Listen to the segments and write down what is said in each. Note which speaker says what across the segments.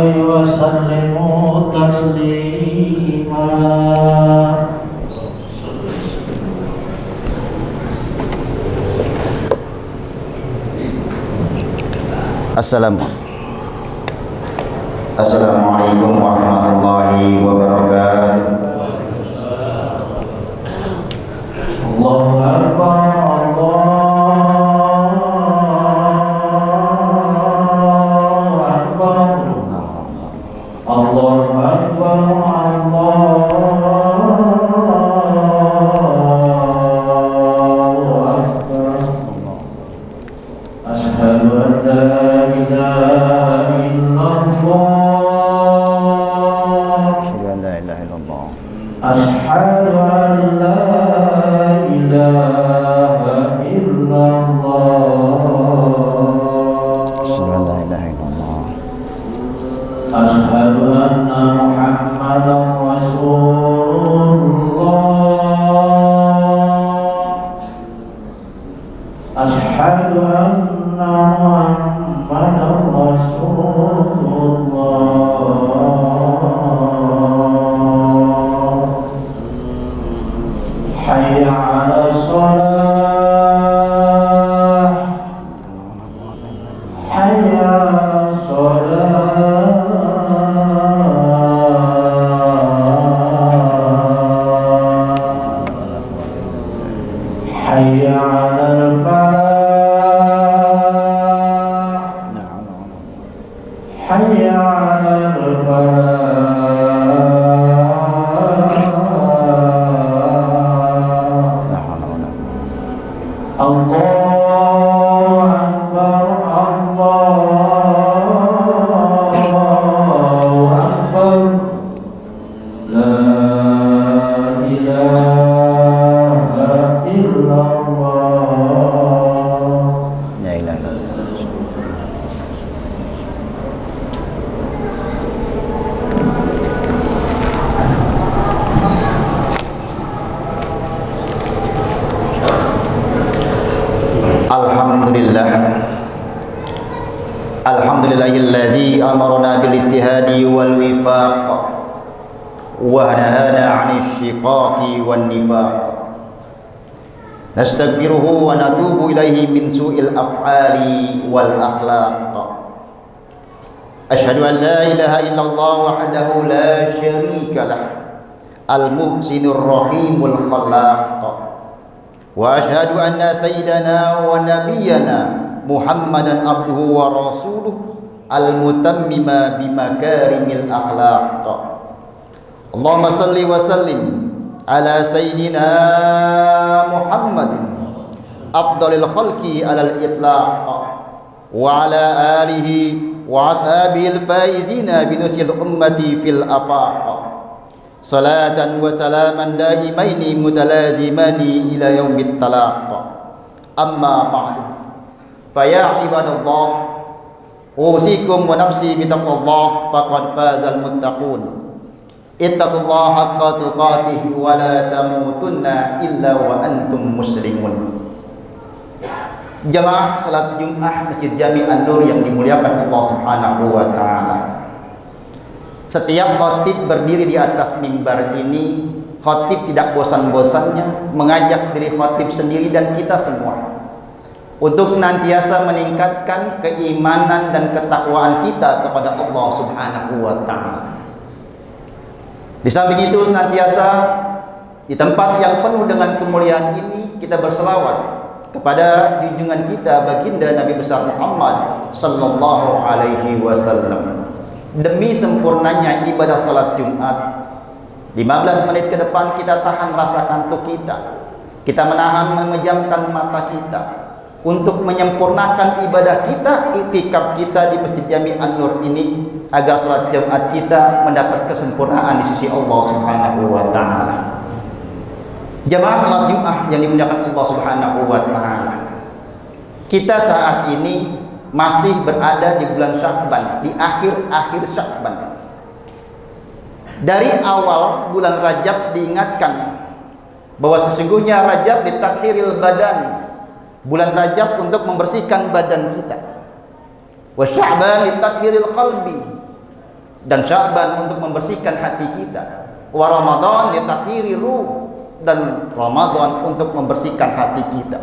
Speaker 1: وسلموا تسليما.
Speaker 2: Assalamualaikum warahmatullahi wabarakatuh.
Speaker 1: Allahu Akbar, Allahu Akbar, Allahu Akbar. Asyhadu an la ilaha illallah.
Speaker 2: Asyhadu an la ilaha illallah.
Speaker 1: Asyhadu an la ilaha illallah.
Speaker 2: Asyhadu an la ilaha illallah.
Speaker 1: Asyhadu anna Muhammadan Rasulullah. Asyhadu anna Muhammadan Rasulullah. Hayya 'alas shalah. Hayya 'alas shalah. Hayya 'alal falah. Hayya 'alal falah. Allahu Akbar, Allahu Akbar. La ilaha illallah.
Speaker 2: La ilaha illallah. Alhamdulillah. Alhamdulillahilladzi amarna bil ittihadi wal wifaq wa nahana 'anil shiqaqi wan nifaq. Nastaghfiruhu wa natubu ilaihi min su'il af'ali wal akhlaq. Asyhadu an la ilaha illallah wahdahu la syarika lah, al-muhsinur rahimul khallaq. Wa asyhadu anna sayyidana wa nabiyyana Muhammadan abduhu wa rasuluh, al-mutammima bimakarimil akhlaq. Allahumma salli wa sallim ala sayyidina Muhammadin afdalil khalqi alal itlaq wa ala alihi wa ashabihil faizina binusil ummati fil afaq. Salatan wa salaman daimaini mutalazimani ila yaumit talaq. Amma ba'du, faya ibadallah, usikum wa nafsi bitaqwallah, faqad fazal muttaqun. Ittaqullaha haqqa tuqatih wa la tamutunna illa wa antum muslimun. Jamaah salat Jumat Masjid Jami An-Nur yang dimuliakan Allah Subhanahu wa taala. Setiap khatib berdiri di atas mimbar ini, khatib tidak bosan-bosannya mengajak diri khatib sendiri dan kita semua untuk senantiasa meningkatkan keimanan dan ketakwaan kita kepada Allah Subhanahu wa taala. Di samping itu, senantiasa di tempat yang penuh dengan kemuliaan ini kita berselawat kepada junjungan kita baginda Nabi besar Muhammad sallallahu alaihi wasallam. Demi sempurnanya ibadah salat Jumat, 15 menit ke depan kita tahan rasa kantuk kita. Kita menahan memejamkan mata kita untuk menyempurnakan ibadah kita, iktikaf kita di Masjid Jami An-Nur ini, agar salat Jumat kita mendapat kesempurnaan di sisi Allah Subhanahu wa taala. Jamaah salat Jumat yang dimuliakan Allah Subhanahu wa taala. Kita saat ini masih berada di bulan Sya'ban, di akhir-akhir Sya'ban. Dari awal bulan Rajab diingatkan bahwa sesungguhnya Rajab ditathiril badan, Bulan Rajab untuk membersihkan badan kita. Wa Sya'ban litathhiril qalbi. Dan Sya'ban untuk membersihkan hati kita. Wa Ramadan litathhiri ruh. Dan Ramadan untuk membersihkan hati kita.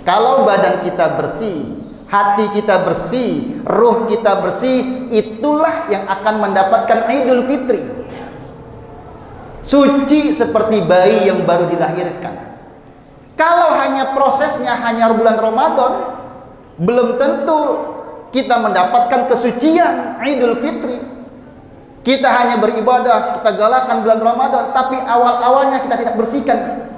Speaker 2: Kalau badan kita bersih, hati kita bersih, ruh kita bersih, itulah yang akan mendapatkan Idul Fitri. Suci seperti bayi yang baru dilahirkan. Kalau hanya prosesnya hanya bulan Ramadan, belum tentu kita mendapatkan kesucian Idul Fitri. Kita hanya beribadah, kita galakan bulan Ramadan, tapi awal-awalnya kita tidak bersihkan.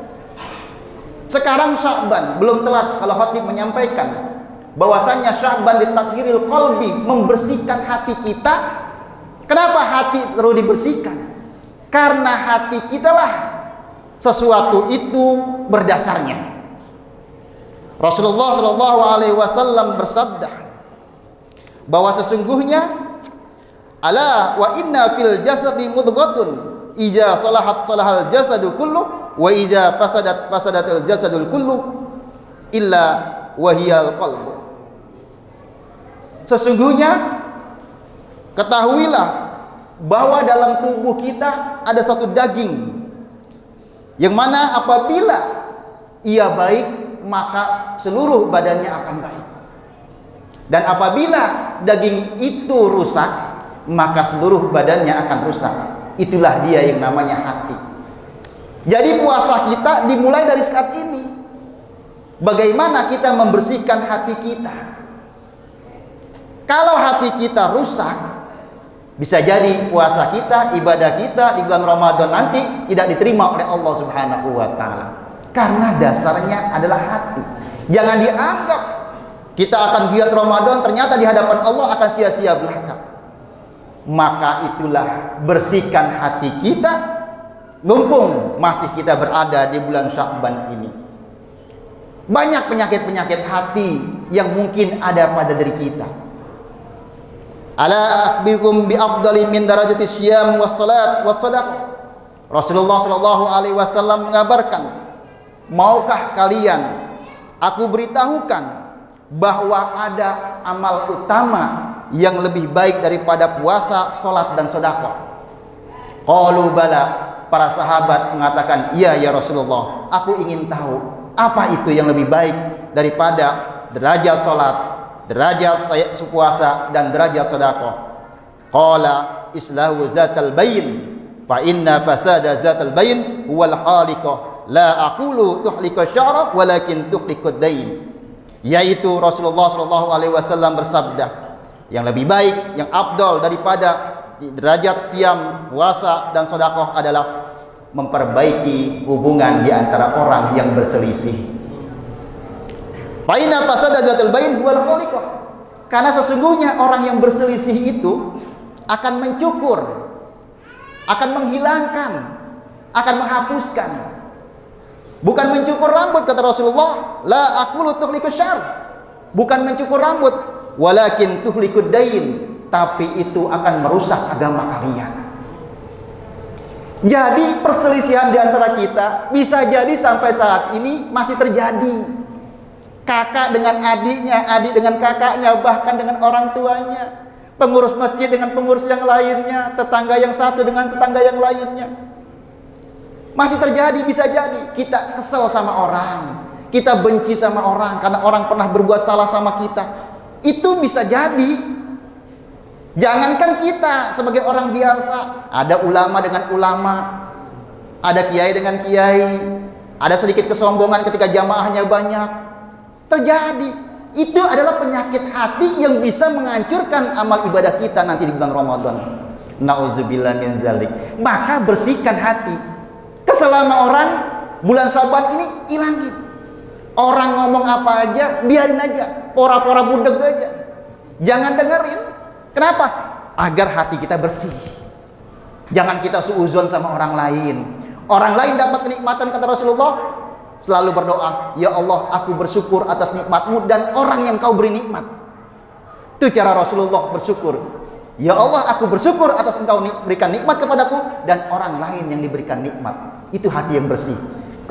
Speaker 2: Sekarang Sya'ban, belum telat kalau khatib menyampaikan bahwasanya Sya'ban litathhiril qalbi, membersihkan hati kita. Kenapa hati perlu dibersihkan? Karena hati kita lah sesuatu itu berdasarnya. Rasulullah Shallallahu Alaihi Wasallam bersabda bahwa sesungguhnya ala wa inna fil jasadi mudghatun ija salahat salahal jasadu kullu wa ija fasadatil jasadul kullu illa wahiyal qalbu. Sesungguhnya ketahuilah bahwa dalam tubuh kita ada satu daging yang mana apabila ia baik maka seluruh badannya akan baik, dan apabila daging itu rusak maka seluruh badannya akan rusak. Itulah dia yang namanya hati. Jadi puasa kita dimulai dari saat ini. Bagaimana kita membersihkan hati kita? Kalau hati kita rusak, bisa jadi puasa kita, ibadah kita di bulan Ramadan nanti tidak diterima oleh Allah Subhanahu wa Ta'ala. Karena dasarnya adalah hati. Jangan dianggap kita akan giat Ramadan, ternyata di hadapan Allah akan sia-sia belaka. Maka itulah, bersihkan hati kita, mumpung masih kita berada di bulan Sya'ban ini. Banyak penyakit-penyakit hati yang mungkin ada pada diri kita. Ala akhbirukum bi afdali min darajati syiyam was salat was sadaqah. Rasulullah Shallallahu Alaihi Wasallam mengabarkan, maukah kalian aku beritahukan bahwa ada amal utama yang lebih baik daripada puasa, salat dan sedekah? Qalu bala. Para sahabat mengatakan, iya ya Rasulullah, aku ingin tahu apa itu yang lebih baik daripada derajat salat, derajat puasa dan derajat sedekah. Qala islahu zatal bain fa inna fasada zatal bain huwal khaliqah la aqulu tuhlika syara walakin tuhlikud dain. Yaitu Rasulullah Shallallahu Alaihi Wasallam bersabda, yang lebih baik, yang afdal daripada derajat siam, puasa dan sedekah adalah memperbaiki hubungan di antara orang yang berselisih. Fa inna fasada zatal bain huwal khaliqah. Karena sesungguhnya orang yang berselisih itu akan mencukur, akan menghilangkan, akan menghapuskan. Bukan mencukur rambut, kata Rasulullah, la aqulu tuhliku syar. Bukan mencukur rambut, walakin tuhlikud dain, tapi itu akan merusak agama kalian. Jadi perselisihan di antara kita bisa jadi sampai saat ini masih terjadi. Kakak dengan adiknya, adik dengan kakaknya, bahkan dengan orang tuanya, pengurus masjid dengan pengurus yang lainnya, tetangga yang satu dengan tetangga yang lainnya. Masih terjadi, bisa jadi kita kesel sama orang, kita benci sama orang karena orang pernah berbuat salah sama kita. Itu bisa jadi. Jangankan kita sebagai orang biasa, ada ulama dengan ulama, ada kiai dengan kiai, ada sedikit kesombongan ketika jamaahnya banyak. Terjadi. Itu adalah penyakit hati yang bisa menghancurkan amal ibadah kita nanti di bulan Ramadan. Nauzubillah min zalik. Maka bersihkan hati. Keselama orang bulan Sya'ban ini hilangin. Orang ngomong apa aja, biarin aja. Pora-pora budeg aja. Jangan dengerin. Kenapa? Agar hati kita bersih. Jangan kita suuzon sama orang lain. Orang lain dapat kenikmatan, kata Rasulullah, selalu berdoa, ya Allah, aku bersyukur atas nikmat-Mu dan orang yang Kau beri nikmat. Itu cara Rasulullah bersyukur. Ya Allah, aku bersyukur atas Engkau berikan nikmat kepadaku dan orang lain yang diberikan nikmat. Itu hati yang bersih.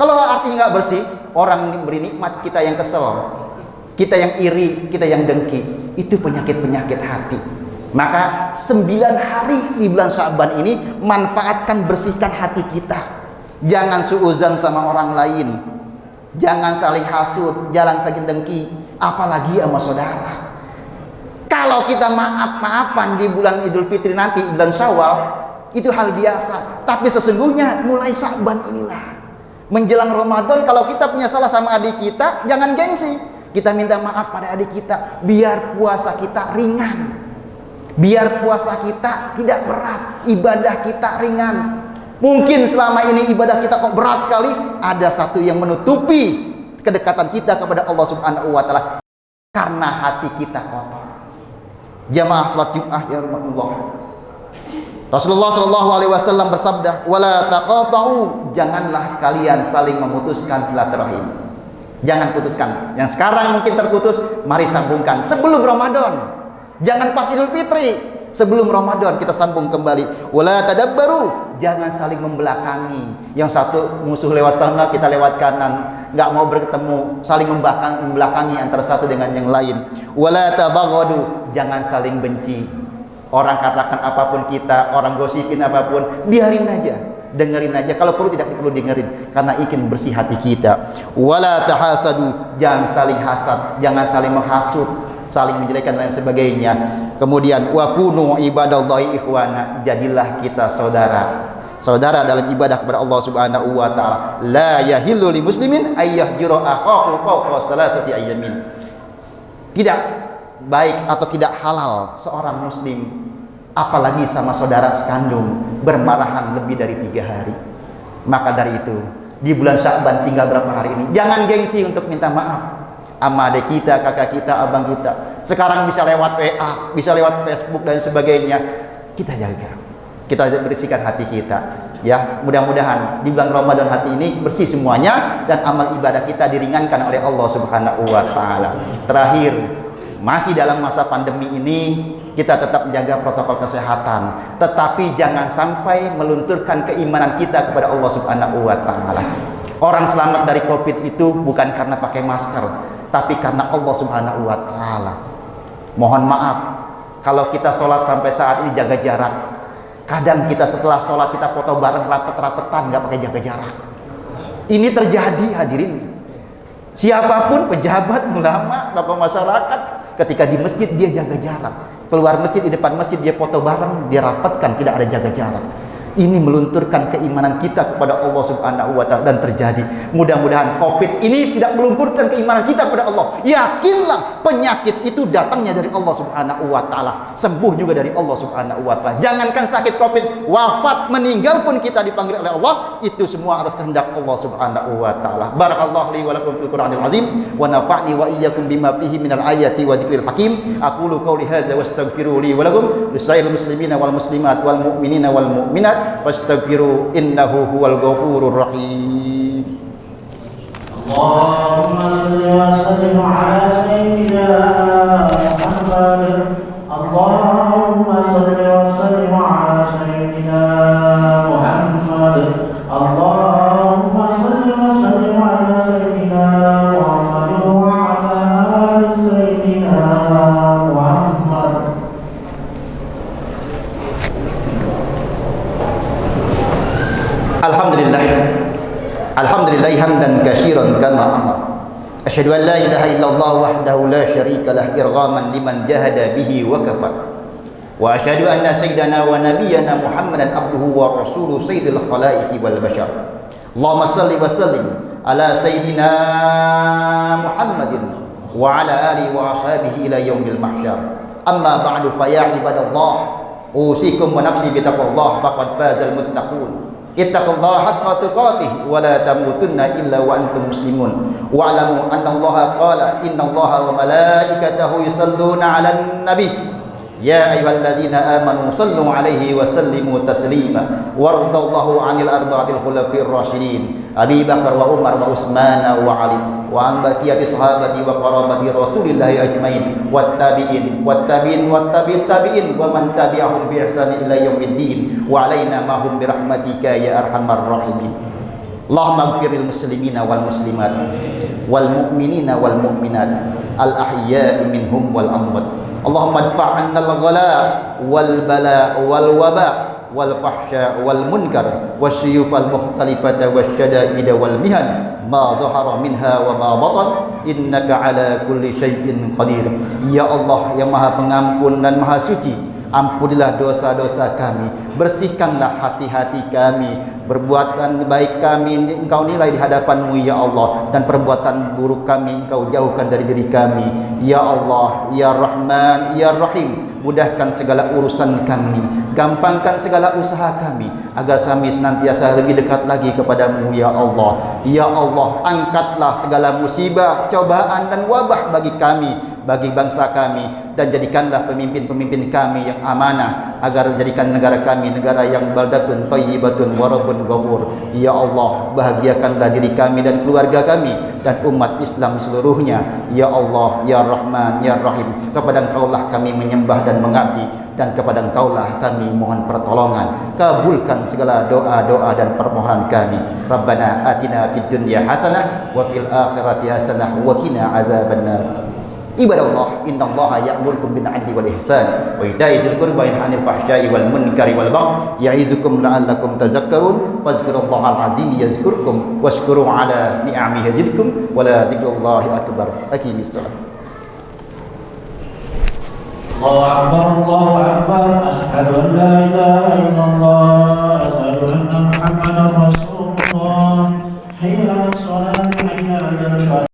Speaker 2: Kalau artinya nggak bersih, orang beri nikmat kita yang kesel, kita yang iri, kita yang dengki. Itu penyakit-penyakit hati. Maka 9 hari di bulan Sya'ban ini manfaatkan, bersihkan hati kita. Jangan suuzan sama orang lain, jangan saling hasud, jangan saling dengki, apalagi sama saudara. Kalau kita maaf-maafan di bulan Idul Fitri nanti, bulan Syawal, itu hal biasa. Tapi sesungguhnya mulai Sya'ban inilah, menjelang Ramadan, kalau kita punya salah sama adik kita, jangan gengsi. Kita minta maaf pada adik kita, biar puasa kita ringan, biar puasa kita tidak berat, ibadah kita ringan. Mungkin selama ini ibadah kita kok berat sekali, ada satu yang menutupi kedekatan kita kepada Allah Subhanahu wa Ta'ala, karena hati kita kotor. Jamaah salat Jumat ya rahmatullah. Rasulullah Shallallahu Alaihi Wasallam bersabda, "Wala taqata'u, janganlah kalian saling memutuskan silaturahim." Jangan putuskan. Yang sekarang mungkin terputus, mari sambungkan sebelum Ramadan. Jangan pas Idul Fitri, sebelum Ramadan kita sambung kembali. Wala tadabbaru, jangan saling membelakangi. Yang satu musuh lewat sana, kita lewat kanan, nggak mau bertemu, saling membelakangi antara satu dengan yang lain. Wala tabaghadu, jangan saling benci. Orang katakan apapun kita, orang gosipin apapun, biarin aja, dengerin aja. Kalau perlu tidak perlu dengerin, karena ingin bersih hati kita. Wala tahasadu, jangan saling hasad, jangan saling menghasut, saling menjelekkan dan lain sebagainya. Kemudian wa kunu ibadallahi ikhwana, jadilah kita saudara dalam ibadah kepada Allah Subhanahu wa Ta'ala. La yahillu li muslimin ayyahjura akhahu fawqa salasati ayyamin. Tidak baik atau tidak halal seorang muslim, apalagi sama saudara sekandung, bermarahan lebih dari 3 hari. Maka dari itu, di bulan Sya'ban tinggal berapa hari ini, jangan gengsi untuk minta maaf sama adik kita, kakak kita, abang kita. Sekarang bisa lewat WA, bisa lewat Facebook dan sebagainya. Kita jaga, kita bersihkan hati kita, ya. Mudah-mudahan di bulan Ramadan hati ini bersih semuanya, dan amal ibadah kita diringankan oleh Allah Subhanahu wa Ta'ala. Terakhir, masih dalam masa pandemi ini, kita tetap menjaga protokol kesehatan, tetapi jangan sampai melunturkan keimanan kita kepada Allah Subhanahu wa Ta'ala. Orang selamat dari COVID itu bukan karena pakai masker, tapi karena Allah Subhanahu wa Ta'ala. Mohon maaf kalau kita sholat sampai saat ini jaga jarak. Kadang kita setelah sholat kita foto bareng, rapet-rapetan, nggak pakai jaga jarak. Ini terjadi, hadirin. Siapapun, pejabat, ulama, tokoh masyarakat, ketika di masjid dia jaga jarak, keluar masjid, di depan masjid dia foto bareng, dia rapatkan, tidak ada jaga jarak. Ini melunturkan keimanan kita kepada Allah Subhanahu wa Ta'ala, dan terjadi. Mudah-mudahan COVID ini tidak melunturkan keimanan kita kepada Allah. Yakinlah penyakit itu datangnya dari Allah Subhanahu wa Ta'ala, sembuh juga dari Allah Subhanahu wa Ta'ala. Jangankan sakit COVID, wafat, meninggal pun kita dipanggil oleh Allah, itu semua atas kehendak Allah Subhanahu wa Ta'ala. Barakallahu li wa lakum fil Qur'anil azim, wa nafa'ni wa iyyakum bima fihi minal ayati wa dzikril hakim. Aqulu qawli hadza wastaghfiru li wa lakum lisairil muslimina wal muslimat wal mu'minina wal mu'minat wastaghfiru innahu huwal ghafurur rahim.
Speaker 1: Allahumma salli wa sallim ala sayyidina Muhammad. Allahumma salli wa sallim ala sayyidina Muhammad. Allahumma salli wa sallim ala sayyidina Muhammad wa ala ali sayyidina Muhammad.
Speaker 2: Alhamdulillah hamdan katsiran kama amar. Asyhadu an la ilaha illallah wahdahu la syarika lah irghaman liman jahada bihi wa kafar. Wa asyhadu anna sayyidana wa nabiyyana Muhammadan abduhu wa rasuluhu sayyidil khalaiqi wal bashar. Allahumma shalli wa sallim ala sayyidina Muhammadin wa ala alihi wa ashabihi ila yaumil mahsyar. Amma ba'du, fa ya ibadallah, usikum wa nafsi bi taqwallah, faqad fazal muttaqun. Ittaqullaha haqqa tuqatih wa la tamutunna illa wa antum muslimun. Wa'lamu anna Allaha qala innallaha wa malaikatahu yusalluna 'alan nabi. Ya ayyuhalladzina amanu sallu 'alaihi wa sallimu taslima. Waradallahu 'anil arba'atil khulafir rasyidin Abi Bakar wa Umar wa Utsman wa Ali wa an baqiyati sahabati wa qarabati Rasulillahi ajmain wattabi'in wattabi'in wattabi'it tabi'in wa man tabi'ahum bi ihsan ila yaumiddin wa alaina ma hum bi rahmatika ya arhamar rahimin. Allahumma ighfiril muslimina wal muslimat wal mu'minina wal mu'minat al ahya'i minhum wal amwat. Allahumma adfa' 'anna al-ghala wal bala wal waba wal fahsya wal munkar wasyuyuf al mukhtalifata wasyada'id wal mihan ma zahara minha wa ma batan innaka ala kulli syai'in qadir. Ya Allah yang Maha Pengampun dan Maha Suci, ampunilah dosa-dosa kami, bersihkanlah hati-hati kami, perbuatan baik kami Engkau nilai di hadapan-Mu ya Allah, dan perbuatan buruk kami Engkau jauhkan dari diri kami ya Allah. Ya Rahman ya Rahim, mudahkan segala urusan kami, gampangkan segala usaha kami, agar kami senantiasa lebih dekat lagi kepadamu ya Allah. Ya Allah, angkatlah segala musibah, cobaan dan wabah bagi kami, bagi bangsa kami, dan jadikanlah pemimpin-pemimpin kami yang amanah, agar jadikan negara kami negara yang baldatun thayyibatun wa rabbun ghafur. Ya Allah, bahagiakanlah diri kami dan keluarga kami dan umat Islam seluruhnya ya Allah. Ya Rahman ya Rahim, kepada Engkaulah kami menyembah dan mengabdi, dan kepada Engkaulah kami mohon pertolongan. Kabulkan segala doa-doa dan permohonan kami. Rabbana atina fid dunya hasanah wa fil akhirati hasanah wa qina azabannar. Ibadallah, innallaha ya'murukum bil 'adli wal ihsan wa ita'i dzil qurba wa yanha 'anil fahsya'i wal munkari wal baghi ya'izukum la'allakum tadhakkarun. Fadhkurullahal 'azim yazkurkum washkuru 'ala ni'amihi yazidkum wa la dzikrullahi akbar. Aqimis shalah.
Speaker 1: Allahu akbar, asyhadu an la ilaha illallah, asyhadu anna Muhammadar Rasulullah. Hayya 'alas salati, hayya 'alal falah.